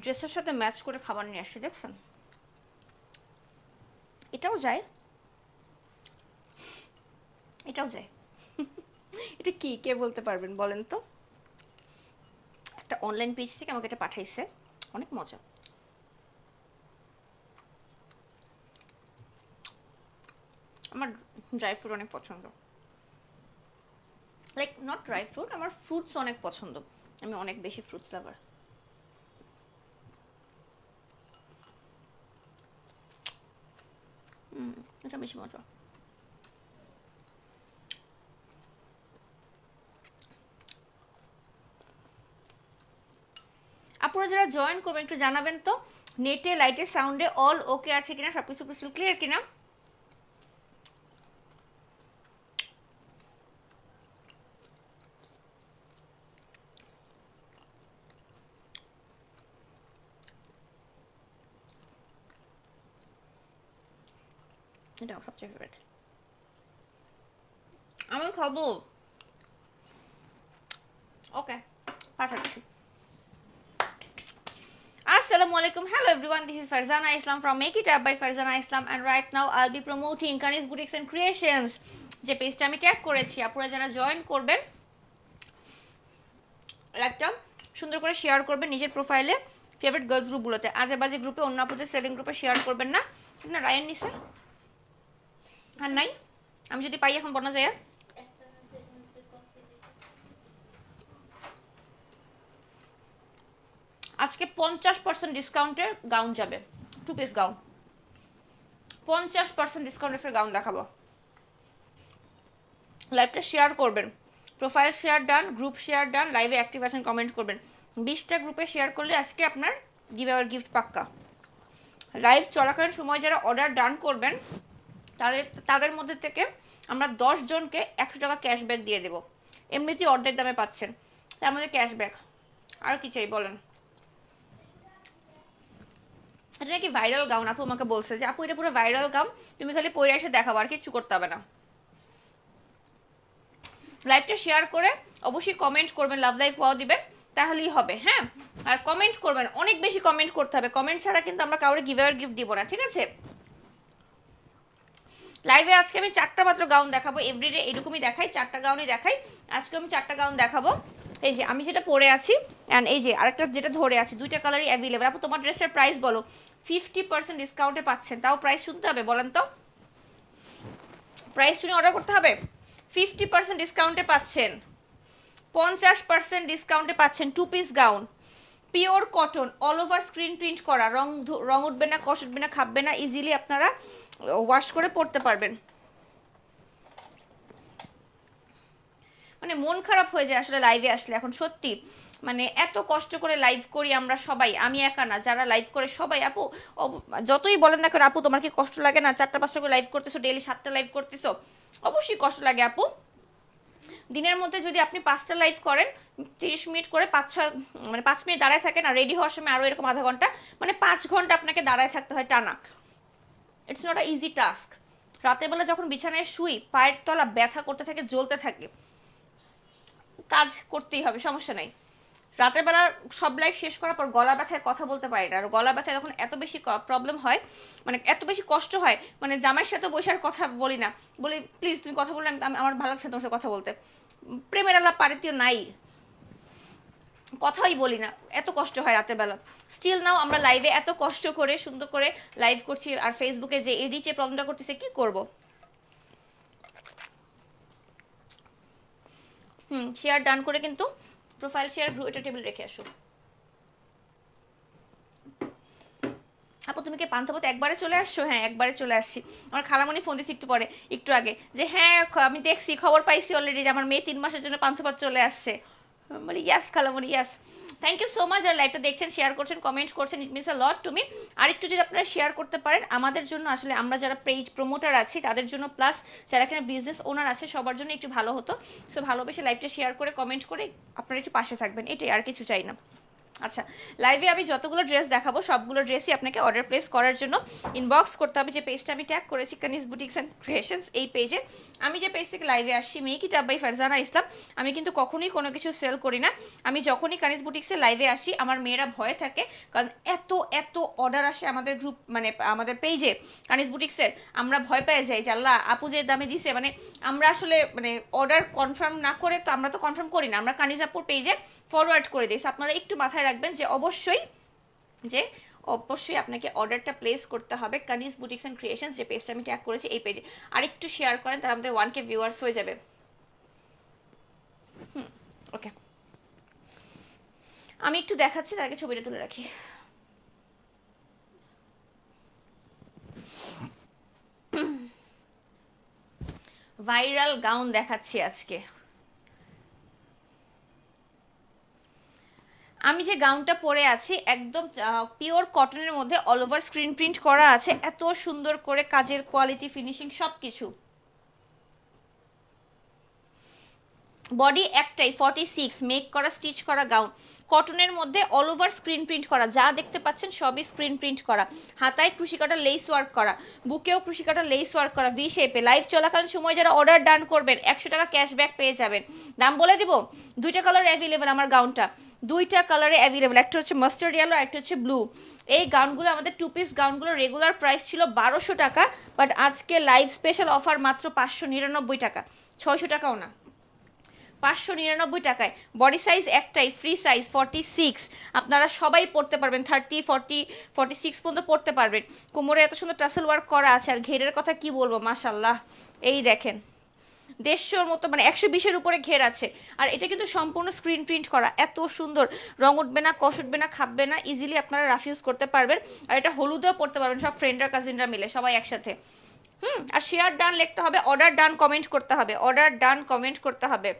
ড্রেসের সাথে ম্যাচ করে খাবার নিয়ে আসছি, দেখছেন? এটাও যায়, এটাও যায়। এটা কি, কে বলতে পারবেন বলেন তো? একটা অনলাইন পেজ থেকে আমাকে এটা পাঠাইছে, অনেক মজা। আমার ড্রাই ফ্রুট অনেক পছন্দ, লাইক নট ড্রাই ফ্রুট, আমার ফ্রুটস অনেক পছন্দ, আমি অনেক বেশি ফ্রুটস লাভার। এটা বেশি মজা। আপনারা যারা জয়েন করবেন একটু জানাবেন তো, নেটে লাইটে সাউন্ডে অল ওকে আছে কিনা, সব কিছু ক্রিস্টাল ক্লিয়ার কিনা। এটা আমার সবচেয়ে ফেভারিট, আমি খাবো। ওকে, পাঠাচ্ছি। Assalamu alaikum. Hello everyone. This is Farzana Islam from Make It Up by Farzana Islam, and right now I'll be promoting Kanis Boutiques and Creations, যে পেজটা আমি ট্যাগ করেছি। আপনারা যারা জয়েন করবেন একটা সুন্দর করে শেয়ার করবেন নিজের প্রোফাইলে, ফেভারিট গার্লস গ্রুপগুলোতে। আজে বাজে গ্রুপে, অন্য আপুদের সেলিং গ্রুপে শেয়ার করবেন না। না রায়ান নিছে আর নাই, আমি যদি পাই এখন বনা যায়। আজকে 50% ডিসকাউন্টের গাউন যাবে, 2 পিস গাউন, 50% ডিসকাউন্টের গাউন দেখাবো। লাইভটা শেয়ার করবেন, profile share done, group share done, লাইভে অ্যাক্টিভ আছেন কমেন্ট করবেন। 20টা গ্রুপে শেয়ার করলে আজকে আপনার গিভঅ্যাওয়ে গিফট পাক্কা। লাইভ চলাকালীন সময় যারা অর্ডার ডান করবেন তাদের মধ্যে থেকে আমরা 10 জনকে 100 টাকা ক্যাশব্যাক দিয়ে দেবো। এমনিতেই অর্ধেক দামে পাচ্ছেন, তার মধ্যে ক্যাশব্যাক। আর কি চাই বলেন? এটা নাকি ভাইরাল গাউন, আপু আমাকে বলছে যে আপু এটা পুরো ভাইরাল গাউন, তুমি খালি পরে এসে দেখাবো, আর কিচ্ছু করতে হবে না। লাইভটা শেয়ার করে অবশ্যই কমেন্ট করবেন, লাভ লাইক ওয়াও দিবেন, তাহলেই হবে। হ্যাঁ, আর কমেন্ট করবেন, অনেক বেশি কমেন্ট করতে হবে, কমেন্ট ছাড়া কিন্তু আমরা কাউরে গিভঅ্যাওয়ে গিফট দিব না, ঠিক আছে? লাইভে আজকে আমি 4টা মাত্র গাউন দেখাবো, এভরিডে এরকমই দেখাই, 4টা গাউনই দেখাই। আজকে আমি 4টা গাউন দেখাবো। এই যে আমি যেটা পরে আছি, অ্যান্ড এই যে আরেকটা যেটা ধরে আছি, 2টা কালারই অ্যাভেলেবল। আপু তোমার ড্রেসের প্রাইস বলো। 50% ডিসকাউন্টে পাচ্ছেন, তাও প্রাইস শুনতে হবে বলেন তো, প্রাইস শুনে অর্ডার করতে হবে। 50% ডিসকাউন্টে পাচ্ছেন, 50% ডিসকাউন্টে পাচ্ছেন 2 piece gown, pure cotton, all over screen print করা, রং উঠবে না, কষ উঠবে না, খাববে না, ইজিলি আপনারা ওয়াশ করে পরতে পারবেন। মানে মন খারাপ হয়ে যায় আসলে লাইভে আসলে এখন, সত্যি মানে এত কষ্ট করে লাইভ করি আমরা সবাই, আমি একা না, যারা লাইভ করে সবাই। আপু যতই বলেন না কেন, আপু তোমার কি কষ্ট লাগে না? 4টা 5টা করে লাইভ করতেছো, ডেইলি 7টা লাইভ করতেছো, অবশ্যই কষ্ট লাগে আপু। দিনের মধ্যে যদি আপনি 5টা লাইভ করেন, 30 মিনিট করে 5-6 মানে 5 মিনিট দাঁড়ায় থাকেন, আর রেডি হওয়ার সময় আরও এরকম আধা ঘন্টা, মানে 5 ঘন্টা আপনাকে দাঁড়ায় থাকতে হয় টানা। It's not a easy task. রাতের বেলা যখন বিছানায় শুই, পায়ের তলা ব্যথা করতে থাকে, জ্বলতে থাকে, কাজ করতেই হবে, সমস্যা নাই। রাতের বেলা সব লাইফ শেষ করার পর গলা ব্যথায় কথা বলতে পারি না, আর গলা ব্যথায় যখন এত বেশি প্রবলেম হয়, মানে এত বেশি কষ্ট হয়, মানে জামাইয়ের সাথে বসে আর কথা বলি না, বলি প্লিজ তুমি কথা বললে আমার ভালো লাগছে তোমার সাথে কথা বলতে, প্রেমের আলাপ পারিতেও নাই, কথাই বলি না, এত কষ্ট হয় রাতের বেলা। স্টিল নাও আমরা লাইভে এত কষ্ট করে সুন্দর করে লাইভ করছি, আর ফেসবুকে যে এই রিচে প্রবলেমটা করতেছে, কি করব। শেয়ার ডান করে কিন্তু প্রোফাইল শেয়ার গ্রুপ এটা টেবিল রেখে আসো। আপু তুমি কি পান্থপথ একবারে চলে আসছো? হ্যাঁ একবারে চলে আসছি। আমার খালামণি ফোন দিয়েছি একটু আগে, যে হ্যাঁ আমি দেখছি, খবর পাইছি অলরেডি যে আমার মেয়ে 3 মাসের জন্য পান্থপথ চলে আসছে। বলি ইয়াস খালামণি yes. Thank you so much, আর লাইভটা দেখছেন, শেয়ার করছেন, কমেন্ট করছেন, it means a lot to me. আর একটু যদি আপনারা শেয়ার করতে পারেন আমাদের জন্য, আসলে আমরা যারা পেজ প্রমোটার আছি তাদের জন্য, প্লাস যারা এখানে বিজনেস ওনার আছে সবার জন্য একটু ভালো হতো। সো ভালোবেসে লাইভটা শেয়ার করে কমেন্ট করে আপনারা একটু পাশে থাকবেন, এটাই, আর কিছু চাই না। আচ্ছা, লাইভে আমি যতগুলো ড্রেস দেখাবো সবগুলো ড্রেসই আপনাকে অর্ডার প্লেস করার জন্য ইনবক্স করতে হবে। যে পেজটা আমি ট্যাগ করেছি কানিজ বুটিক্স অ্যান্ড ক্রিয়েশনস, এই পেজে আমি যে পেজ থেকে লাইভে আসছি মেকি টাব বাই ফারজানা ইসলাম, আমি কিন্তু কখনোই কোনো কিছু সেল করি না। আমি যখনই কানিজ বুটিক্সে লাইভে আসি আমার মেয়েরা ভয়ে থাকে, কারণ এত এত অর্ডার আসে আমাদের গ্রুপ মানে আমাদের পেজে কানিজ বুটিক্সের, আমরা ভয় পেয়ে যাই যে আল্লাহ আপু যে দামে দিছে, মানে আমরা আসলে মানে অর্ডার কনফার্ম না করে তো আমরা তো কনফার্ম করি না, আমরা কানিজ আপুর পেজে ফরওয়ার্ড করে দিই। আপনারা একটু মাথায় রাখবেন যে অবশ্যই আপনাকে অর্ডারটা প্লেস করতে হবে কানিজ বুটিক্স অ্যান্ড ক্রিয়েশনস যে পেজটা আমি ট্যাগ করেছি এই পেজে। আর একটু শেয়ার করেন, তাহলে আমাদের 1K ভিউয়ার্স হয়ে যাবে। ওকে, আমি একটু দেখাচ্ছি, তার আগে ছবিটা তুলে রাখি। ভাইরাল গাউন দেখাচ্ছি আজকে। আমি যে গাউনটা পরে আছি একদম পিওর কটনের মধ্যে অল ওভার স্ক্রিন প্রিন্ট করা আছে, এত সুন্দর করে কাজের কোয়ালিটি ফিনিশিং সব কিছু। বডি একটাই 46, মেক করা স্টিচ করা গাউন, কটনের মধ্যে অল ওভার স্ক্রিন প্রিন্ট করা, যা দেখতে পাচ্ছেন সবই স্ক্রিন প্রিন্ট করা, হাতায় ক্রুশিকাটা লেস ওয়ার্ক করা, বুকেও ক্রুশিকাটা লেস ওয়ার্ক করা ভি শেপে। লাইভ চলাকালীন সময় যারা অর্ডার ডান করবেন 100 টাকা ক্যাশব্যাক পেয়ে যাবেন। দাম বলে দিব, দুইটা কালার অ্যাভেলেবেল আমার গাউনটা, দুইটা কালারে অ্যাভেলেবেল, একটা হচ্ছে মাস্টার্ড ইয়েলো, একটা হচ্ছে ব্লু। এই গাউনগুলো আমাদের 2 পিস গাউনগুলো রেগুলার প্রাইস ছিল 1200 টাকা, বাট আজকে লাইভ স্পেশাল অফার মাত্র 599 টাকা, 600 টাকাও না, 599 টাকায়। বডি সাইজ একটাই, ফ্রি সাইজ 46, আপনারা সবাই পড়তে পারবেন, 30, 40, 46 পর্যন্ত পড়তে পারবেন। কোমরে এত সুন্দর টাসেল ওয়ার্ক করা আছে, আর ঘেরের কথা কি বলবো, মাশাল্লাহ। এই দেখেন 150-র মতো মানে 120-এর উপরে ঘের আছে, আর এটা কিন্তু সম্পূর্ণ স্ক্রিন প্রিন্ট করা, এত সুন্দর, রং উঠবে না, কষ উঠবে না, খাববে না, ইজিলি আপনারা রাফ ইউজ করতে পারবেন। আর এটা হলুদেও পড়তে পারবেন, সব ফ্রেন্ডরা কাজিনরা মিলে সবাই একসাথে। আর শেয়ার ডান লিখতে হবে, অর্ডার ডান কমেন্ট করতে হবে, অর্ডার ডান কমেন্ট করতে হবে।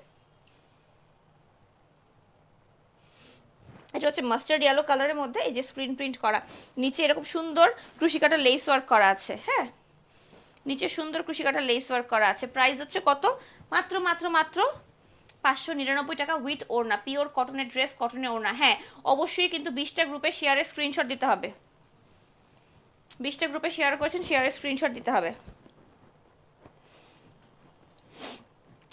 এটা হচ্ছে মাস্টার্ড ইয়েলো কালারের মধ্যে এই যে স্ক্রিন প্রিন্ট করা, নিচে এরকম সুন্দর ক্রুশিকাটা লেস ওয়ার্ক করা আছে। হ্যাঁ, নিচে সুন্দর ক্রুশিকাটা লেস ওয়ার্ক করা আছে। প্রাইস হচ্ছে কত, মাত্র মাত্র মাত্র 599 টাকা উইথ ওড়না, পিওর কটনের ড্রেস, কটনের ওড়না। হ্যাঁ, অবশ্যই কিন্তু 20টা গ্রুপে শেয়ারের স্ক্রিনশট দিতে হবে, 20টা গ্রুপে শেয়ার করেছেন শেয়ারের স্ক্রিনশট দিতে হবে।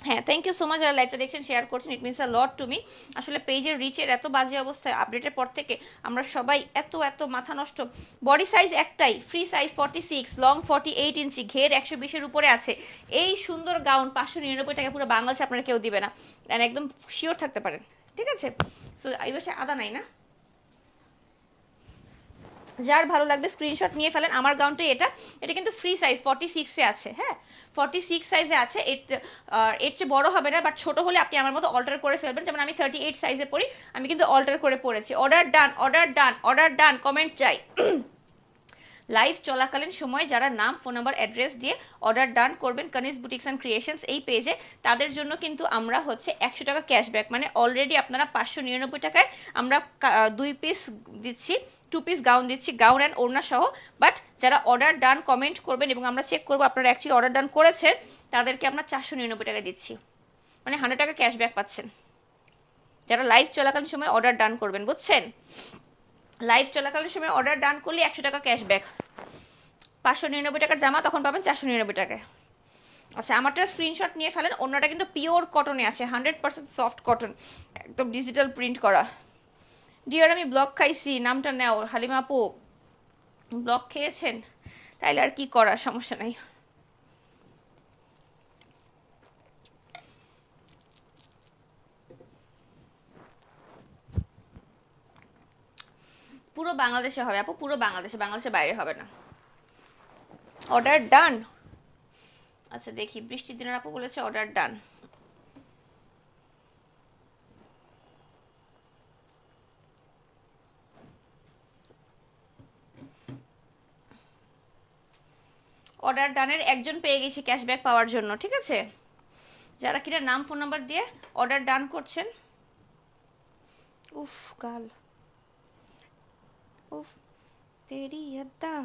হ্যাঁ, থ্যাংক ইউ সো মাচ যারা লাইভটা দেখছেন, শেয়ার করছেন, it means a lot to me. আসলে পেজের রিচের এত বাজে অবস্থায় আপডেটের পর থেকে আমরা সবাই এত এত মাথা নষ্ট। বডি সাইজ একটাই, ফ্রি সাইজ 46, লং 48 ইঞ্চি, ঘের 120-এর উপরে আছে। এই সুন্দর গাউন 599 টাকা পুরো বাংলাদেশে আপনারা কেউ দিবে না, একদম শিওর থাকতে পারেন। ঠিক আছে, সো এই বসে আদা নাই না, যার ভালো লাগবে স্ক্রিনশট নিয়ে ফেলেন। আমার গাউনটা এটা, এটা কিন্তু ফ্রি সাইজ 46-এ আছে। হ্যাঁ, 46 সাইজে আছে, এর চেয়ে বড় হবে না, বাট ছোট হলে আপনি আমার মতো অল্টার করে ফেলবেন। যেমন আমি 38 সাইজে পড়ি, আমি কিন্তু অল্টার করে পড়েছি। অর্ডার ডান, অর্ডার ডান, অর্ডার ডান, কমেন্ট চাই। লাইভ চলাকালীন সময় যারা নাম, ফোন নাম্বার, অ্যাড্রেস দিয়ে অর্ডার ডান করবেন কানিজ বুটিক্স অ্যান্ড ক্রিয়েশনস এই পেজে, তাদের জন্য কিন্তু আমরা হচ্ছে 100 টাকা ক্যাশব্যাক, মানে অলরেডি আপনারা 599 টাকায় আমরা 2 পিস দিচ্ছি, 2 পিস গাউন দিচ্ছি, গাউন অ্যান্ড ওড়না সহ। বাট যারা অর্ডার ডান কমেন্ট করবেন এবং আমরা চেক করবো আপনারা অ্যাকচুয়ালি অর্ডার ডান করেছেন, তাদেরকে আমরা 499 টাকা দিচ্ছি, মানে 100 টাকা ক্যাশব্যাক পাচ্ছেন যারা লাইভ চলাকালীন সময় অর্ডার ডান করবেন, বুঝছেন? লাইভ চলাকালীন সময় অর্ডার ডান করলে 100 টাকা ক্যাশব্যাক, 599 টাকার জামা তখন পাবেন 499 টাকায়। আচ্ছা, আমারটা স্ক্রিনশট নিয়ে ফেলেন। অন্যটা কিন্তু পিওর কটনে আছে, 100% সফট কটন, একদম ডিজিটাল প্রিন্ট করা। ডিয়ার আমি ব্লক খাইছি, নামটা নেও। হালিমা আপু ব্লক খেয়েছেন, তাইলে আর কি করার, সমস্যা নাই। পুরো বাংলাদেশে হবে আপু, পুরো বাংলাদেশে, বাংলাদেশের বাইরে হবে না। অর্ডার ডান। আচ্ছা দেখি, বৃষ্টির দিনের আপু বলেছে অর্ডার ডান। অর্ডার ডানের একজন পেয়ে গেছি ক্যাশব্যাক পাওয়ার জন্য। ঠিক আছে, যারা কিনা নাম, ফোন নাম্বার দিয়ে অর্ডার ডান করছেন। উফ গাল, উফ তেরি আদা।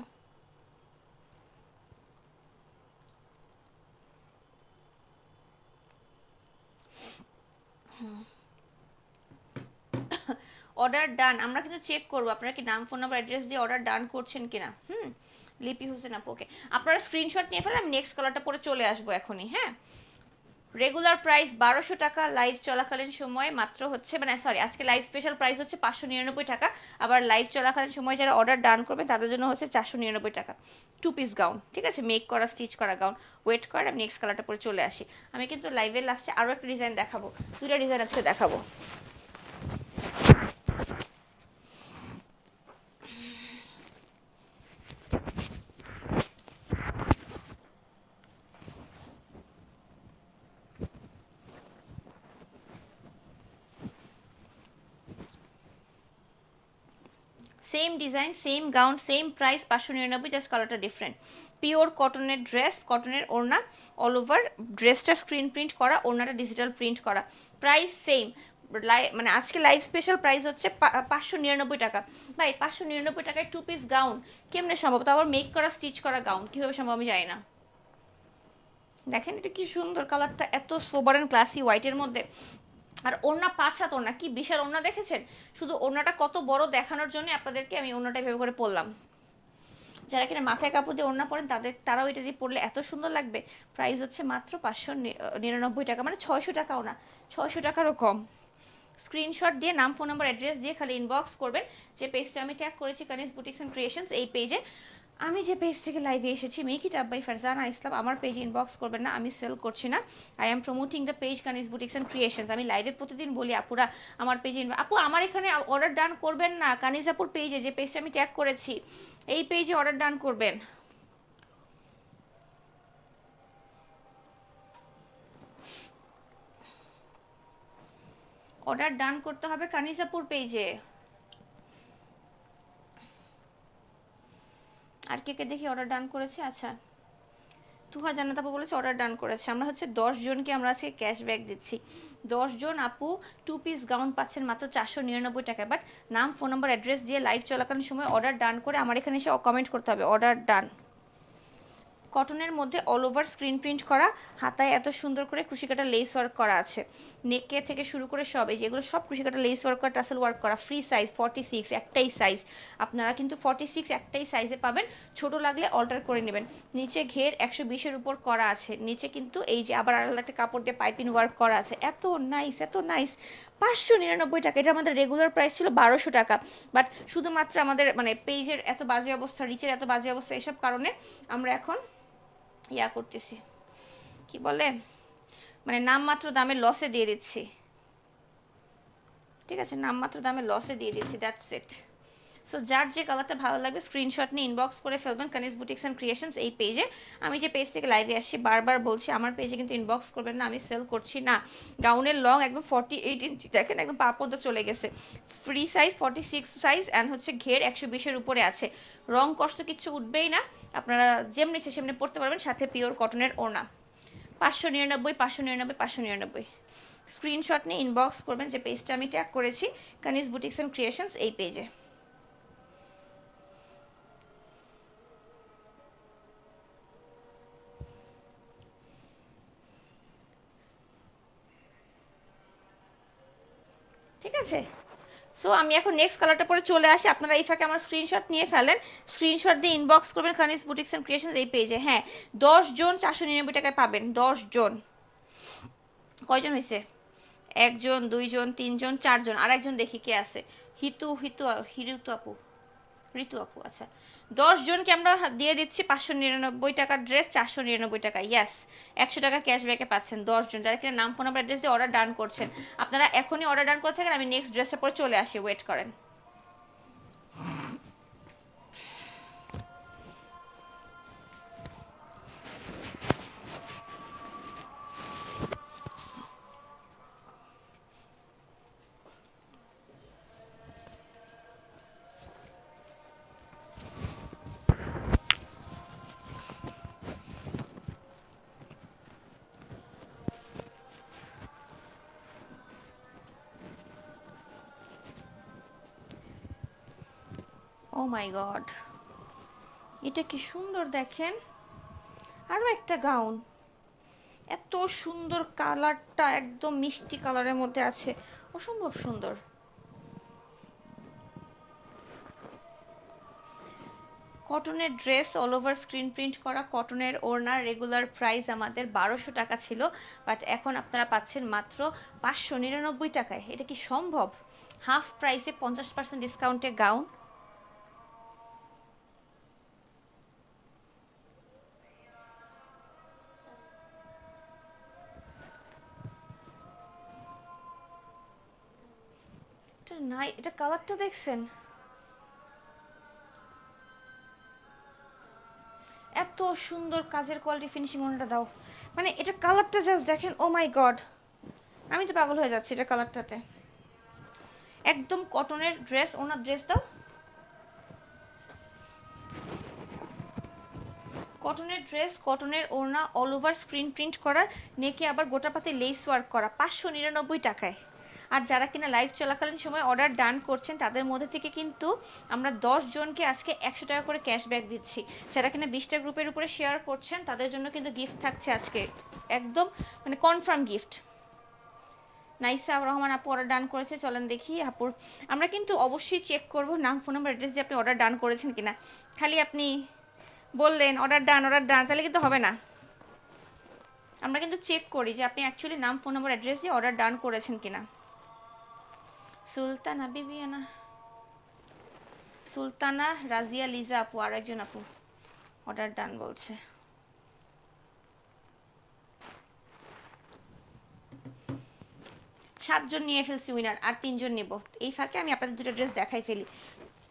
অর্ডার ডান, আমরা কিন্তু চেক করবো আপনারা কি নাম ফোন নাম্বার অ্যাড্রেস দিয়ে অর্ডার ডান করছেন কিনা। লিপি হোসেন আপু, ওকে, আপনারা স্ক্রিনশট নিয়ে ফেলেন, আমি নেক্সট কালারটা পরে চলে আসবো এখনই। হ্যাঁ, রেগুলার প্রাইস 1200 টাকা, লাইভ চলাকালীন সময়ে মাত্র হচ্ছে, মানে সরি, আজকে লাইভ স্পেশাল প্রাইস হচ্ছে 599 টাকা। আবার লাইভ চলাকালীন সময় যারা অর্ডার ডান করবেন তাদের জন্য হচ্ছে 499 টাকা। 2 পিস গাউন, ঠিক আছে, মেক করা স্টিচ করা গাউন। ওয়েট করে আমি নেক্সট কালারটা পরে চলে আসি। আমি কিন্তু লাইভের লাস্টে আরও একটা ডিজাইন দেখাবো, দুটা ডিজাইন আজকে দেখাবো। Same design, same gown, same price 599, just কালারটা ডিফারেন্ট। পিওর কটনের ড্রেস, কটনের ওড়না, অল ওভার ড্রেসটা স্ক্রিন প্রিন্ট করা, ওড়নাটা ডিজিটাল প্রিন্ট করা, প্রাইস সেম। মানে আজকে লাইভ স্পেশাল প্রাইস হচ্ছে 599 টাকা। ভাই 599 টাকায় 2 পিস গাউন কেমনে সম্ভব? তো আবার মেক করা স্টিচ করা গাউন কীভাবে সম্ভব আমি জানি না। দেখেন এটা কি সুন্দর, কালারটা এত সোবার অ্যান্ড ক্লাসি হোয়াইটের মধ্যে। আর ওড়না 5 হাত ওড়না, কি বিশাল ওড়না দেখেছেন? শুধু ওড়নাটা কত বড় দেখানোর জন্য আপনাদেরকে আমি ওড়নাটা এভাবে করে পরলাম। যারা কিনা মাথায় কাপড় দিয়ে ওড়না পরেন তারাও এটা দিয়ে পরলে এত সুন্দর লাগবে। প্রাইস হচ্ছে মাত্র 599 টাকা, মানে 600 টাকাও না, 600 টাকারও কম। স্ক্রিনশট দিয়ে নাম ফোন নাম্বার অ্যাড্রেস দিয়ে খালি ইনবক্স করবেন। যে পেজটা আমি ট্যাগ করেছি কানিজ বুটিক্স অ্যান্ড ক্রিয়েশনস, এই পেজে আমি যে পেজ থেকে লাইভে এসেছি make it up by Farzana Islam, আমার পেজে ইনবক্স করবেন না, আমি সেল করছি না। I am promoting the page Kaniz boutiques and creations. আমি লাইভে প্রতিদিন বলি আপুরা আমার পেজে, আপু আমার এখানে অর্ডার ডান করবেন না, কানিজ আপুর পেজে যে পেজটা আমি ট্যাগ করেছি এই পেজে অর্ডার ডান করবেন। অর্ডার ডান করতে হবে কানিজ আপুর পেজে। আর কে কে দেখি অর্ডার ডান করেছে? আচ্ছা, তুহা জান্নাত আপু বলেছে অর্ডার ডান করেছে। আমরা হচ্ছে 10 জনকে আমরা আজকে ক্যাশব্যাক দিচ্ছি। 10 জন আপু 2 পিস গাউন পাচ্ছেন মাত্র 499 টাকায়। বাট নাম ফোন নাম্বার অ্যাড্রেস দিয়ে লাইভ চলাকালীন সময় অর্ডার ডান করে আমার এখানে এসে কমেন্ট করতে হবে অর্ডার ডান। কটনের মধ্যে অল ওভার স্ক্রিন প্রিন্ট করা, হাতায় এত সুন্দর করে কুশিকাটা লেস ওয়ার্ক করা আছে, নেকে থেকে শুরু করে সব এই যেগুলো সব কুশিকাটা লেস ওয়ার্ক করা, টাসেল ওয়ার্ক করা। ফ্রি সাইজ 46, একটাই সাইজ, আপনারা কিন্তু 46 একটাই সাইজে পাবেন, ছোট লাগলে অল্টার করে নেবেন। নিচে ঘের 120-এর উপর করা আছে, নিচে কিন্তু এই যে আবার আলাদা একটা কাপড় দিয়ে পাইপিং ওয়ার্ক করা আছে, এত নাইস এত নাইস। 599 টাকা, এটা আমাদের রেগুলার প্রাইস ছিল 1200 টাকা। বাট শুধুমাত্র আমাদের মানে পেজের এত বাজে অবস্থা, রিচের এত বাজে অবস্থা, এসব কারণে আমরা এখন ইয়া করতেছি, কি বলে, মানে নামমাত্র দামে লসে দিয়ে দিচ্ছি, ঠিক আছে, নামমাত্র দামে লসে দিয়ে দিচ্ছি, দ্যাটস ইট। সো যার যে কালারটা ভালো লাগবে স্ক্রিনশট নিয়ে ইনবক্স করে ফেলবেন কানিজ বুটিক্স অ্যান্ড ক্রিয়েশনস এই পেজে। আমি যে পেজ থেকে লাইভে আসছি বারবার বলছি আমার পেজে কিন্তু ইনবক্স করবেন না, আমি সেল করছি না। গাউনের লং একদম 48 ইঞ্চি, দেখেন একদম পা পর্যন্ত চলে গেছে। ফ্রি সাইজ 46 সাইজ অ্যান্ড হচ্ছে ঘের 120-এর উপরে আছে, রং কষ্ট কিচ্ছু উঠবেই না, আপনারা যেমনি ইচ্ছে সেমনি পড়তে পারবেন, সাথে পিওর কটনের ওড়না। 599, 599, 599। স্ক্রিনশট নিয়ে ইনবক্স করবেন যে পেজটা আমি ট্যাগ করেছি কানিজ বুটিক্স অ্যান্ড ক্রিয়েশনস এই পেজে। ঠিক আছে, সো আমি এখন নেক্সট কালারটা পরে চলে আসি, আপনারা এই ফাঁকে আমার স্ক্রিনশট নিয়ে ফেলেন, স্ক্রিনশট দিয়ে ইনবক্স করবেন কানিজ বুটিক্স অ্যান্ড ক্রিয়েশনস এই পেজে। হ্যাঁ, 10 জন 499 টাকায় পাবেন, 10 জন। কয়জন হয়েছে? 1 জন, 2 জন, 3 জন, 4 জন, আর একজন দেখি কে আছে, হিতু হিতু হিরুতু আপু, ঋতু আপু, আচ্ছা। 10 জনকে আমরা দিয়ে দিচ্ছি 599 টাকার ড্রেস 499 টাকা, ইয়াস। 100 টাকা ক্যাশব্যাকে পাচ্ছেন 10 জন, যারা কিনা নাম ফোন নাম্বার অ্যাড্রেস দিয়ে অর্ডার ডান করছেন। আপনারা এখনই অর্ডার ডান করে থাকেন, আমি নেক্সট ড্রেসটা পরে চলে আসি, ওয়েট করেন। ও মাই গড, এটা কি সুন্দর দেখেন, আরও একটা গাউন, এত সুন্দর, কালারটা একদম মিষ্টি কালারের মধ্যে আছে, অসম্ভব সুন্দর। কটনের dress all over screen print করা, কটনের ওড়নার রেগুলার প্রাইস আমাদের 1200 টাকা ছিল, বাট এখন আপনারা পাচ্ছেন মাত্র 599 টাকায়। এটা কি সম্ভব? হাফ প্রাইসে 50% ডিসকাউন্টে গাউন। এটা নাই, এটা কালারটা দেখছেন? এত সুন্দর কাজের কোয়ালিটি ফিনিশিং, ওনাটা দাও। মানে এটা কালারটা জাস্ট দেখেন, ও মাই গড, আমি তো পাগল হয়ে যাচ্ছি এটা কালারটাতে। একদম কটনের ড্রেস, ওনার ড্রেস দাও। কটনের ড্রেস, কটনের ওড়না, অল ওভার স্ক্রিন প্রিন্ট করা, নেকে আবার গোটাপাতে লেস ওয়ার্ক করা, 599 টাকায়। আর যারা কিনা লাইভ চলাকালীন সময় অর্ডার ডান করছেন তাদের মধ্যে থেকে কিন্তু আমরা 10 জনকে আজকে 100 টাকা করে ক্যাশব্যাক দিচ্ছি। যারা কিনা 20টা গ্রুপের উপরে শেয়ার করছেন তাদের জন্য কিন্তু গিফট থাকছে আজকে, একদম মানে কনফার্ম গিফট। নাইসা রহমান আপু অর্ডার ডান করেছে, চলেন দেখি আপুর। আমরা কিন্তু অবশ্যই চেক করব নাম, ফোন নাম্বার, অ্যাড্রেস দিয়ে আপনি অর্ডার ডান করেছেন কিনা। খালি আপনি বললেন অর্ডার ডান তাহলে কিন্তু হবে না। আমরা কিন্তু চেক করি যে আপনি অ্যাকচুয়ালি নাম, ফোন নাম্বার, অ্যাড্রেস দিয়ে অর্ডার ডান করেছেন কিনা। সুলতানা বিবিয়ানা, সুলতানা রাজিয়া লিজা আপু, আর একজন আপু অর্ডার ডান বলছে। সাতজন নিয়ে ফেলছি উইনার, আর 3জন নেব। এই ফাঁকে আমি আপনাদের দুটো ড্রেস দেখাই ফেলি।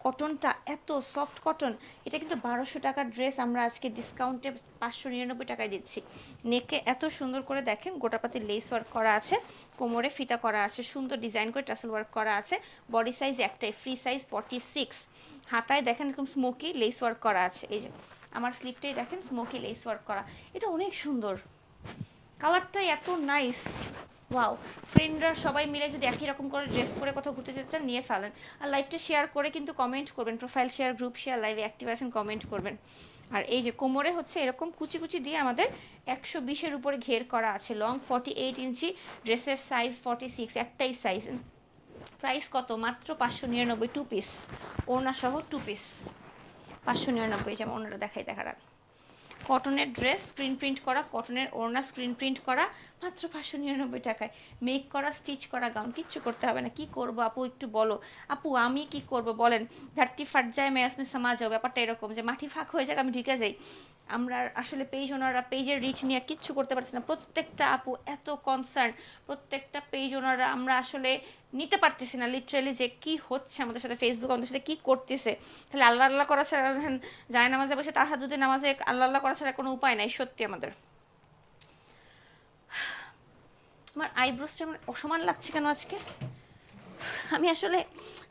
কটনটা এত সফট কটন, এটা কিন্তু 1200 টাকার ড্রেস আমরা আজকে ডিসকাউন্টে 599 টাকায় দিচ্ছি। নেকে এত সুন্দর করে দেখেন গোটাপাতি লেস ওয়ার্ক করা আছে, কোমরে ফিতা করা আছে, সুন্দর ডিজাইন করে টাসেল ওয়ার্ক করা আছে। বডি সাইজ একটাই, ফ্রি সাইজ 46। হাতায় দেখেন এরকম স্মোকি লেস ওয়ার্ক করা আছে, এই যে আমার স্লিপটাই দেখেন স্মোকি লেস ওয়ার্ক করা। এটা অনেক সুন্দর, কালারটাই এত নাইস। ওয়াও, ফ্রেন্ডরা সবাই মিলে যদি একই রকম করে ড্রেস পরে কোথাও ঘুরতে যেতে চান নিয়ে ফেলেন। আর লাইভটা শেয়ার করে কিন্তু কমেন্ট করবেন, প্রোফাইল শেয়ার, গ্রুপ শেয়ার, লাইভে অ্যাক্টিভ আছেন কমেন্ট করবেন। আর এই যে কোমরে হচ্ছে এরকম কুচি কুচি দিয়ে আমাদের 120-এর উপরে ঘের করা আছে, লং 48 ইঞ্চি, ড্রেসের সাইজ 46, একটাই সাইজ। প্রাইস কত? মাত্র 599, 2 পিস ওড়না সহ 2 পিস 599। যেমন ওনারা দেখার কটনের ড্রেস স্ক্রিন প্রিন্ট করা, কটনের ওড়না স্ক্রিন প্রিন্ট করা, মাত্র 599 টাকায়। মেক করা, স্টিচ করা গাউন, কিচ্ছু করতে হবে না। কি করব আপু একটু বলো। আপু আমি কি করব বলেন? ধরতি ফাট যায় মেয়াস মে সমা যাও, ব্যাপারটা এরকম যে মাটি ফাঁক হয়ে যাক আমি ঢুকে যাই। আমরা আসলে পেজ ওনারা পেজের রিচ নিয়ে কিচ্ছু করতে পারছি না। প্রত্যেকটা আপু এত কনসার্ন, প্রত্যেকটা পেজ ওনারা আমরা আসলে নিতে পারতেছি না লিটারেলি যে কি হচ্ছে আমাদের সাথে, ফেসবুক আমাদের সাথে কি করতেছে। তাহলে আল্লাহ আল্লাহ করা ছাড়া, যায় নামাজে বসে তাহাজ্জুদের নামাজে আল্লাহ আল্লাহ করা ছাড়া কোনো উপায় নাই সত্যি আমাদের। আমার আইব্রোসটা আমার অসমান লাগছে কেন আজকে? আমি আসলে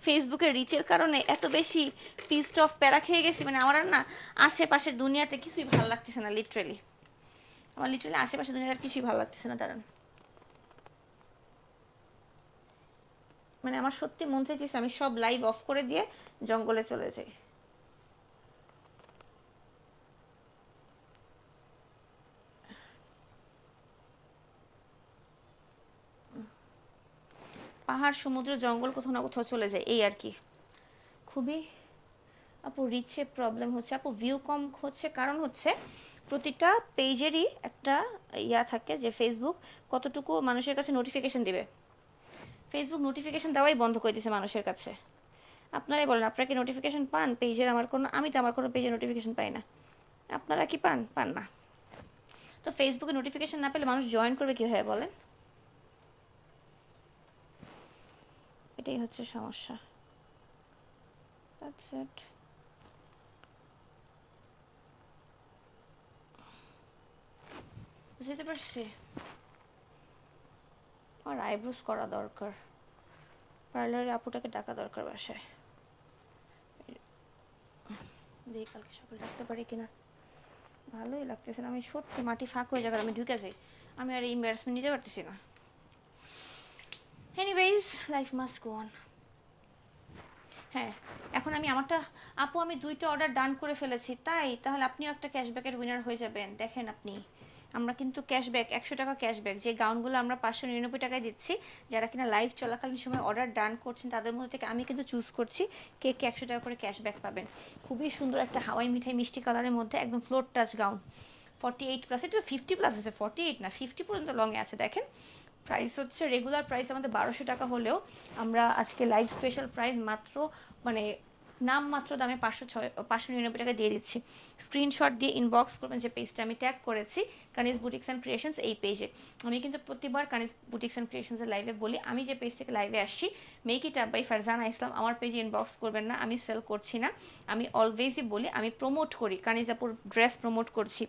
ফেসবুকের রিচের কারণে এত বেশি পিসড অফ প্যারা খেয়ে গেছি, মানে আমার আর না আশেপাশের দুনিয়াতে কিছুই ভালো লাগতেছে না লিটারেলি। আমার লিটারেলি আশেপাশের দুনিয়াতে কিছুই ভালো লাগতেছে না। দাঁড়ান, মানে আমার সত্যি মন চাইতেছে আমি সব লাইভ অফ করে দিয়ে জঙ্গলে চলে যাই। পাহাড়, সমুদ্র, জঙ্গল, কোথাও না কোথাও চলে যায়, এই আর কি। খুবই আপু রিচে প্রবলেম হচ্ছে আপু, ভিউ কম হচ্ছে কারণ হচ্ছে প্রতিটা পেজেরই একটা ইয়া থাকে যে ফেসবুক কতটুকু মানুষের কাছে নোটিফিকেশন দিবে। ফেসবুক নোটিফিকেশন দেওয়াই বন্ধ করে দিয়েছে মানুষের কাছে। আপনারাই বলেন, আপনারা কি নোটিফিকেশন পান পেজের? আমি তো আমার কোনো পেজের নোটিফিকেশন পাই না। আপনারা কি পান? পান না। তো ফেসবুকে নোটিফিকেশন না পেলে মানুষ জয়েন করবে কীভাবে বলেন? এটাই হচ্ছে সমস্যা। That's it. বুঝতে পারছি। আমার আইব্রোস করা দরকার, পার্লারে আপুটাকে ডাকা দরকার বাসায়। দেখি কালকে সকালে ডাকতে পারি কিনা। ভালোই লাগতেছে না, আমি সত্যি মাটি ফাঁক হয়ে যাবে, আমি ঢুকে যাই, আমি আর এই এম্বারাসমেন্ট নিতে পারতেছি না। Anyways, life must go on. হ্যাঁ, এখন আমি আমারটা, আপু আমি 2টা অর্ডার ডান করে ফেলেছি, তাই তাহলে আপনিও একটা ক্যাশব্যাকের উইনার হয়ে যাবেন। দেখেন আপনি, আমরা কিন্তু ক্যাশব্যাক 100 টাকা ক্যাশব্যাক, যে গাউনগুলো আমরা 599 টাকায় দিচ্ছি, যারা কিনা লাইভ চলাকালীন সময় অর্ডার ডান করছেন তাদের মধ্যে থেকে আমি কিন্তু চুজ করছি কে কে 100 টাকা করে ক্যাশব্যাক পাবেন। খুবই সুন্দর একটা হাওয়াই মিঠাই মিষ্টি কালারের মধ্যে একদম ফ্লোর টাচ গাউন, 48+, এটা 50+ আছে, 48 না 50 পর্যন্ত লংয়ে আছে। দেখেন প্রাইস হচ্ছে রেগুলার প্রাইস আমাদের 1200 টাকা হলেও আমরা আজকে লাইভ স্পেশাল প্রাইস মাত্র মানে নামমাত্র দামে 599 টাকা দিয়ে দিচ্ছি। স্ক্রিনশট দিয়ে ইনবক্স করবেন যে পেজটা আমি ট্যাগ করেছি কানিজ বুটিক্স অ্যান্ড ক্রিয়েশনস, এই পেজে। আমি কিন্তু প্রতিবার কানিজ বুটিক্স অ্যান্ড ক্রিয়েশনসের লাইভে বলি, আমি যে পেজ থেকে লাইভে আসছি make it up by Farzana Islam, আমার পেজে ইনবক্স করবেন না, আমি সেল করছি না। আমি অলওয়েজই বলি আমি প্রমোট করি, কানিজাপুর ড্রেস প্রমোট করছি।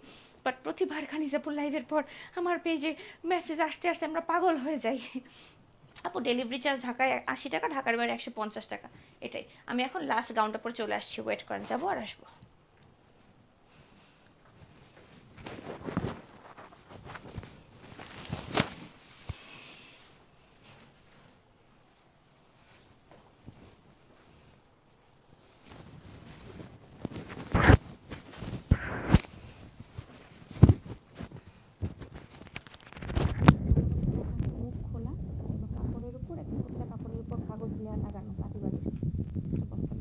বাট প্রতিবার কানিজাপুর লাইভের পর আমার পেজে মেসেজ আসতে আসতে আমরা পাগল হয়ে যাই, আপু ডেলিভারি চার্জ ঢাকায় 80 টাকা, ঢাকার বাইরে 150 টাকা। এটাই। আমি এখন লাস্ট গাউনটা পরে চলে আসছি, ওয়েট করেন, যাবো আর আসবো। মুখ খোলা এবং কাপড়ের উপর একটা প্রতিটা কাপড়ের উপর কাগজ লেয়ার লাগানো পাটিবাড়ির বস্তা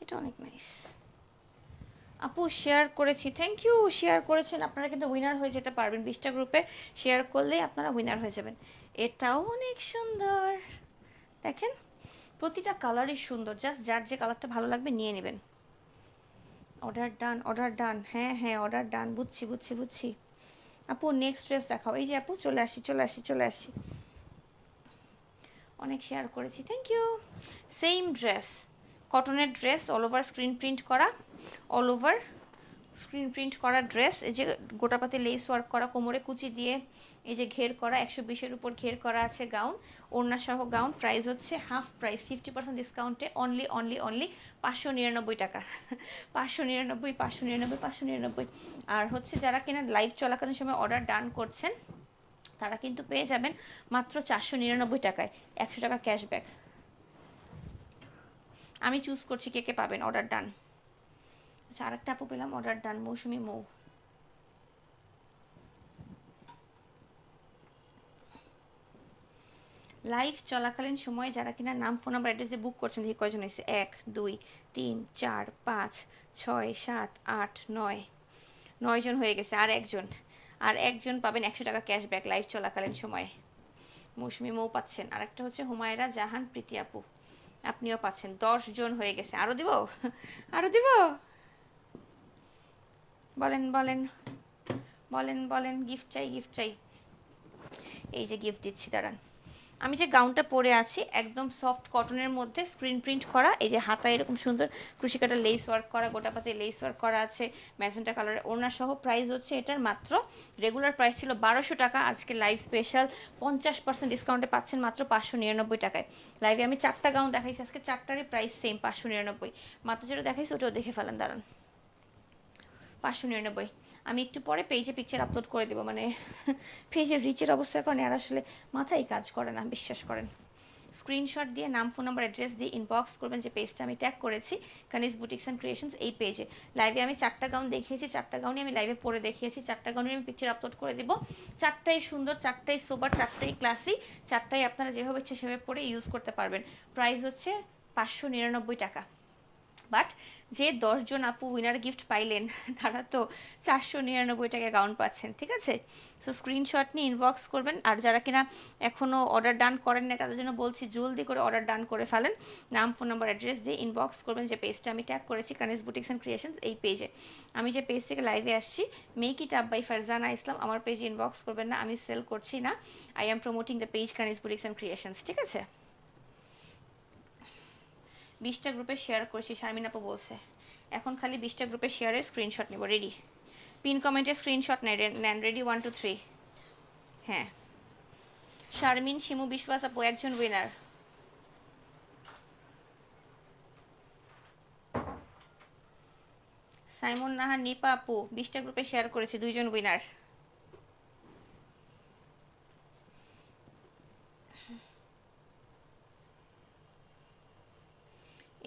এটা অনেক নাইস। আপু শেয়ার করেছি, থ্যাংক ইউ, শেয়ার করেছেন আপনারা কিন্তু উইনার হয়ে যেতে পারবেন, 20টা গ্রুপে শেয়ার করলেই আপনারা উইনার হয়ে যাবেন। এটাও অনেক সুন্দর, দেখেন প্রতিটা কালারই সুন্দর, জাস্ট যার যে কালারটা ভালো লাগবে নিয়ে নেবেন। অর্ডার ডান, অর্ডার ডান, হ্যাঁ হ্যাঁ অর্ডার ডান, বুঝছি বুঝছি বুঝছি। আপু নেক্সট ড্রেস দেখাও, এই যে আপু চলে আসি চলে আসি চলে আসি। অনেক শেয়ার করেছি, থ্যাংক ইউ। সেম ড্রেস, কটনের dress, all over screen print করা, অল ওভার স্ক্রিন প্রিন্ট করা ড্রেস, এই যে গোটাপাতি লেস ওয়ার্ক করা, কোমরে কুচি দিয়ে এই যে ঘের করা, 120-এর উপর ঘের করা আছে গাউন, ওড়না সহ গাউন। প্রাইস হচ্ছে হাফ প্রাইস, 50% ডিসকাউন্টে অনলি অনলি অনলি 599 টাকা। 599, 599, 599। আর হচ্ছে যারা কিনা লাইভ চলাকালীন সময় অর্ডার ডান করছেন তারা কিন্তু পেয়ে যাবেন মাত্র 499 টাকায় 100 টাকা ক্যাশব্যাক। আমি চুজ করছি কে কে পাবেন অর্ডার ডান। আচ্ছা আরেকটা আপু পেলাম অর্ডার ডান, মৌসুমি মৌ। লাইভ চলাকালীন সময়ে যারা কিনা নাম ফোন নাম্বার অ্যাড্রেসে বুক করছেন দেখি কয়জন হয়েছে, 1 2 3 4 5 6 7 8 9, 9জন হয়ে গেছে। আর একজন পাবেন 100 টাকা ক্যাশব্যাক লাইভ চলাকালীন সময়ে। মৌসুমি মৌ পাচ্ছেন, আরেকটা হচ্ছে হুমায়রা জাহান প্রীতি আপু, আপনিও পাচ্ছেন। 10জন হয়ে গেছে, আরও দিব আরও দিব, বলেন বলেন বলেন বলেন, গিফট চাই গিফট চাই। এই যে গিফট দিচ্ছি, দাঁড়ান। আমি যে গাউনটা পরে আছি একদম সফট কটনের মধ্যে স্ক্রিন প্রিন্ট করা, এই যে হাতায় এরকম সুন্দর ক্রুশিকাটা লেস ওয়ার্ক করা, গোটাপাতে লেস ওয়ার্ক করা আছে, ম্যাজেন্টা কালারের ওড়না সহ। প্রাইস হচ্ছে এটার মাত্র, রেগুলার প্রাইস ছিল 1200 টাকা, আজকে লাইভ স্পেশাল 50% ডিসকাউন্টে পাচ্ছেন মাত্র 599 টাকায়। লাইভে আমি 4টা গাউন দেখাইছি, আজকে 4টারই প্রাইস সেম 599। মাত্র যেটা দেখাইছি ওটাও দেখে ফেলেন, দাঁড়ান। 599। আমি একটু পরে পেজে পিকচার আপলোড করে দেবো, মানে পেজের রিচের অবস্থার কারণে আর আসলে মাথায় কাজ করে না, বিশ্বাস করেন। স্ক্রিনশট দিয়ে নাম ফোন নাম্বার অ্যাড্রেস দিয়ে ইনবক্স করবেন যে পেজটা আমি ট্যাগ করেছি কানিজ বুটিক্স অ্যান্ড ক্রিয়েশনস, এই পেজে। লাইভে আমি 4টা গাউন দেখিয়েছি, 4টা গাউনই আমি লাইভে পরে দেখিয়েছি, 4টা গাউনের আমি পিকচার আপলোড করে দেবো। 4টাই সুন্দর, 4টাই সোবার, 4টাই ক্লাসি, 4টাই আপনারা যেভাবে ইচ্ছে সেভাবে পরে ইউজ করতে পারবেন। প্রাইস হচ্ছে 599 টাকা। বাট যে 10জন আপু উইনার গিফট পাইলেন তারা তো 499 টাকায় গাউন পাচ্ছেন, ঠিক আছে? সো স্ক্রিনশট নিয়ে ইনবক্স করবেন। আর যারা কিনা এখনও অর্ডার ডান করেন না তাদের জন্য বলছি জলদি করে অর্ডার ডান করে ফেলেন, নাম ফোন নাম্বার অ্যাড্রেস দিয়ে ইনবক্স করবেন যে পেজটা আমি ট্যাগ করেছি কানিজ বুটিক্স অ্যান্ড ক্রিয়েশনস, এই পেজে। আমি যে পেজ থেকে লাইভে আসছি make it up by Farzana Islam, আমার পেজে ইনবক্স করবেন না, আমি সেল করছি না, I am promoting the page Kaniz boutiques and creations, ঠিক আছে? 20টা গ্রুপে শেয়ার করেছি, শারমিন আপু বলছে এখন খালি 20টা গ্রুপে শেয়ারের স্ক্রিনশট নেব। রেডি? পিন কমেন্টে স্ক্রিনশট নেন, রেডি 1 2 3। হ্যাঁ শারমিন, শিমু বিশ্বাস আপু একজন উইনার। সাইমন নাহার, নিপা আপু 20টা গ্রুপে শেয়ার করেছি, 2জন উইনার।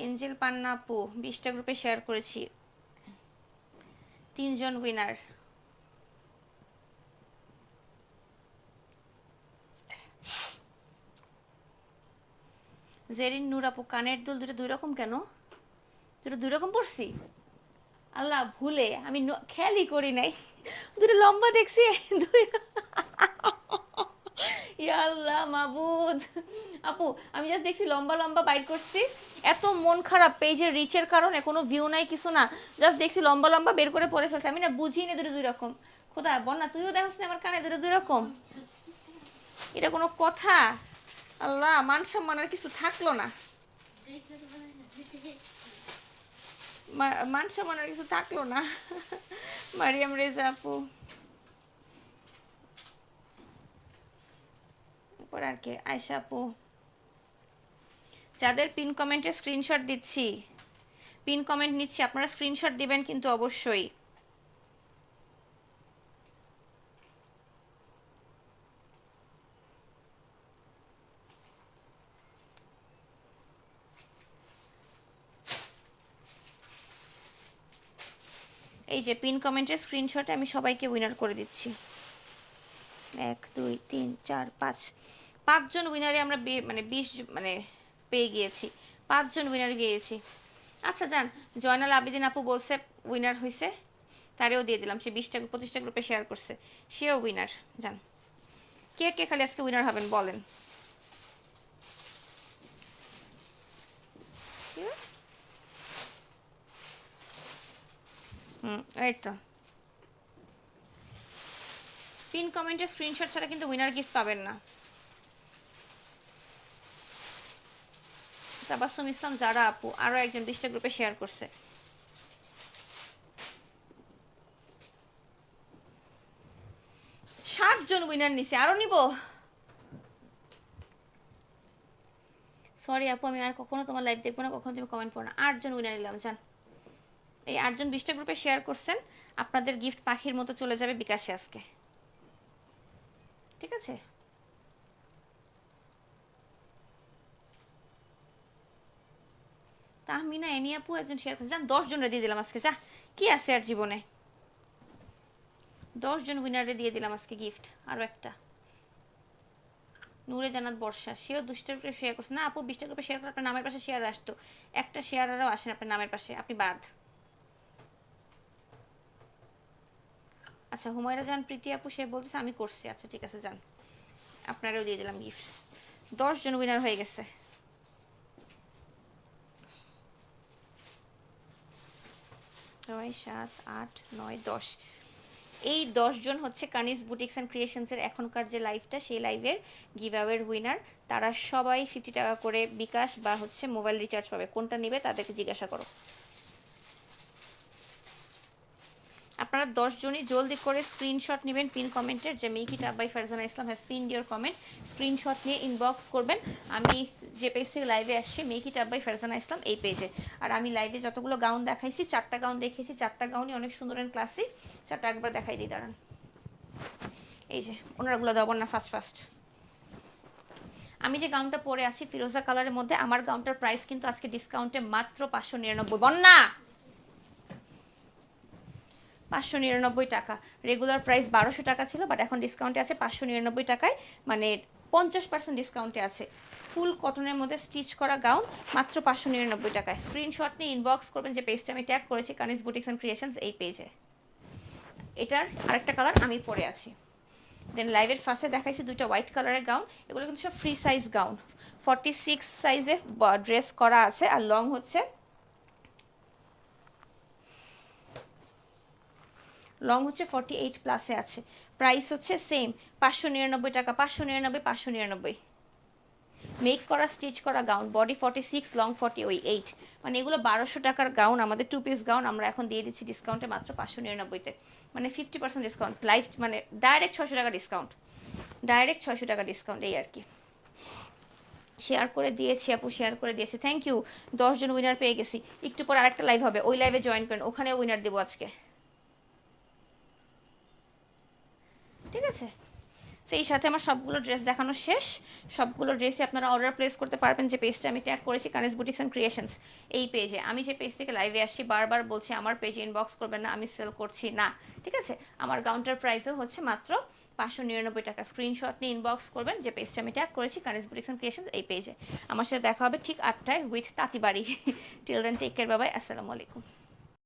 এঞ্জেল পান্না আপু 20টা গ্রুপে শেয়ার করেছি, 3 জন উইনার। জেরিন নূর আপু কানের দুল দুটো দুই রকম কেন? দুটো দুই রকম পড়ছি? আল্লাহ ভুলে আমি খেয়ালই করি নাই, দুটো লম্বা দেখছি দুই। ইয়া আল্লাহ মাবুদ। আপু আমি জাস্ট দেখছি লম্বা লম্বা বাইট করছি, এত মন খারাপ পেজের রিচের কারণে, কোনো ভিউ নাই কিছু না, জাস্ট দেখছি লম্বা লম্বা বের করে পড়ে ফেলছি, আমি না বুঝি না দুটো দুই রকম। খোদা বন্যা তুইও দেখছ না আমার কানে দুটো দুই রকম? এটা কোনো কথা? আল্লাহ মান সম্মান আর কিছু থাকলো না, মান সম্মান আর কিছু থাকলো না। মারিয়াম রেজা আপু, এরপর আর কে? আয়শা আপু। যাদের পিন কমেন্টে স্ক্রিনশট দিচ্ছি, পিন কমেন্ট নিচ্ছি, আপনারা স্ক্রিনশট দিবেন কিন্তু অবশ্যই। এই যে পিন কমেন্টের স্ক্রিনশটে আমি সবাইকে উইনার করে দিচ্ছি। 1 2 3 4 5, 5 জন উইনারে আমরা মানে 20 মানে পেয়ে গিয়েছি, 5 জন উইনার গিয়েছি। আচ্ছা যান, জয়নাল আবেদিন আপু বলছে উইনার হয়েছে, তারেও দিয়ে দিলাম, সে 20টা 25টা গ্রুপে শেয়ার করছে, সেও উইনার। যান, কে কে খালি আজকে উইনার হবেন বলেন? এই তো পিন কমেন্টের স্ক্রিনশট ছাড়া কিন্তু উইনার গিফট পাবেন না। তাবাসসুম ইসলাম যারা আপু আরো একজন 20টা গ্রুপে শেয়ার করছে। 7 জন উইনার নিছে, আরো নিব? সরি আপু আমি আর কখনো তোমার লাইভ দেখবো না, কখনো তুমি কমেন্ট করো না। 8 জন উইনার নিলাম, জান এই 8 জন 20টা গ্রুপে শেয়ার করছেন, আপনাদের গিফট পাখির মতো চলে যাবে বিকাশে আজকে, ঠিক আছে? তাহমিনা এনি আপু একজন শেয়ার করছে, জান 10 জনরে দিয়ে দিলাম আজকে, যা কি আছে আর জীবনে, 10 জন উইনারে দিয়ে দিলাম আজকে গিফট। আরো একটা নূরে জান্নাত বর্ষা, সেও 2টা গ্রুপে শেয়ার করছে। না আপু 20টা গ্রুপে শেয়ার করে আপনার নামের পাশে শেয়ার আসতো, একটা শেয়ার আরও আসেন আপনার নামের পাশে, আপনি বাদ। আচ্ছা হুমায়রা জান প্রীতি আপু সে বলতেছে আমি করছি, আচ্ছা ঠিক আছে যান, আপনারাও দিয়ে দিলাম গিফট। 10 জন উইনার হয়ে গেছে। 6 7 8 9 10, এই 10 জন হচ্ছে কানিজ বুটিক্স অ্যান্ড ক্রিয়েশনসের এখনকার যে লাইভটা, সেই লাইভের গিভঅ্যাওয়ের উইনার। তারা সবাই 50 টাকা করে বিকাশ বা হচ্ছে মোবাইল রিচার্জ পাবে, কোনটা নেবে তাদেরকে জিজ্ঞাসা করো। আপনারা 10 জনই জলদি করে স্ক্রিনশট নেবেন পিন কমেন্টের, যে make it up by Farzana Islam has pinned your comment, screenshot নিয়ে ইনবক্স করবেন। আমি যে পেজ থেকে লাইভে আসছি make it up by Farzana Islam এই পেজে, আর আমি লাইভে যতগুলো গাউন দেখাইছি 4টা গাউন দেখিয়েছি, 4টা গাউনই অনেক সুন্দর অ্যান্ড ক্লাসিক, 4টা একবার দেখাই দিই দাঁড়ান। এই যে ওনারাগুলো দেবো না ফার্স্ট ফার্স্ট। আমি যে গাউনটা পরে আছি ফিরোজা কালারের মধ্যে, আমার গাউনটার প্রাইস কিন্তু আজকে ডিসকাউন্টে মাত্র 599। বন্যা 599 টাকা, রেগুলার প্রাইস 1200 টাকা ছিল, বাট এখন ডিসকাউন্টে আছে 599 টাকায়, মানে 50% ডিসকাউন্টে আছে। ফুল কটনের মধ্যে স্টিচ করা গাউন মাত্র 599 টাকায়। স্ক্রিনশট নিয়ে ইনবক্স করবেন যে পেজটা আমি ট্যাগ করেছি কানিজ বুটিক্স অ্যান্ড ক্রিয়েশনস এই পেজে। এটার আরেকটা কালার আমি পরে আছি। দেন লাইভের ফার্স্টে দেখাইছি 2টা হোয়াইট কালারের গাউন, এগুলো কিন্তু সব ফ্রি সাইজ গাউন, 46 সাইজে ড্রেস করা আছে, আর লং হচ্ছে লং হচ্ছে 48 প্লাসে আছে। প্রাইস হচ্ছে সেম 599 টাকা, 599 599। মেক করা স্টিচ করা গাউন, বডি 46 লং 48, মানে এগুলো 1200 টাকার গাউন, আমাদের 2 পিস গাউন আমরা এখন দিয়ে দিচ্ছি ডিসকাউন্টে মাত্র 599-তে, মানে 50% ডিসকাউন্ট, লাইভ মানে ডাইরেক্ট 600 টাকা ডিসকাউন্ট, ডাইরেক্ট 600 টাকা ডিসকাউন্ট, এই আর কি। শেয়ার করে দিয়েছি আপু, শেয়ার করে দিয়েছি, থ্যাংক ইউ। 10 জন উইনার পেয়ে গেছি, একটু পর আরেকটা লাইভ হবে, ওই লাইভে জয়েন করেন, ওখানে উইনার দেবো আজকে, ঠিক আছে? সেই সাথে আমার সবগুলো ড্রেস দেখানো শেষ। সবগুলো ড্রেসই আপনারা অর্ডার প্লেস করতে পারবেন যে পেজটা আমি ট্যাগ করেছি, কানিজ বুটিক্স অ্যান্ড ক্রিয়েশনস। এই পেজে আমি যে পেজ থেকে লাইভে আসছি বারবার বলছি আমার পেজে ইনবক্স করবেন না, আমি সেল করছি না, ঠিক আছে? আমার কাউন্টার প্রাইসও হচ্ছে মাত্র 599 টাকা। স্ক্রিনশট নিয়ে ইনবক্স করবেন যে পেজটা আমি ট্যাগ করেছি, কানিজ বুটিক্স অ্যান্ড ক্রিয়েশনস, এই পেজে। আমার সাথে দেখা হবে ঠিক 8টায় উইথ তাঁতিবাড়ি। Till then take care, bye, আসসালামু আলাইকুম।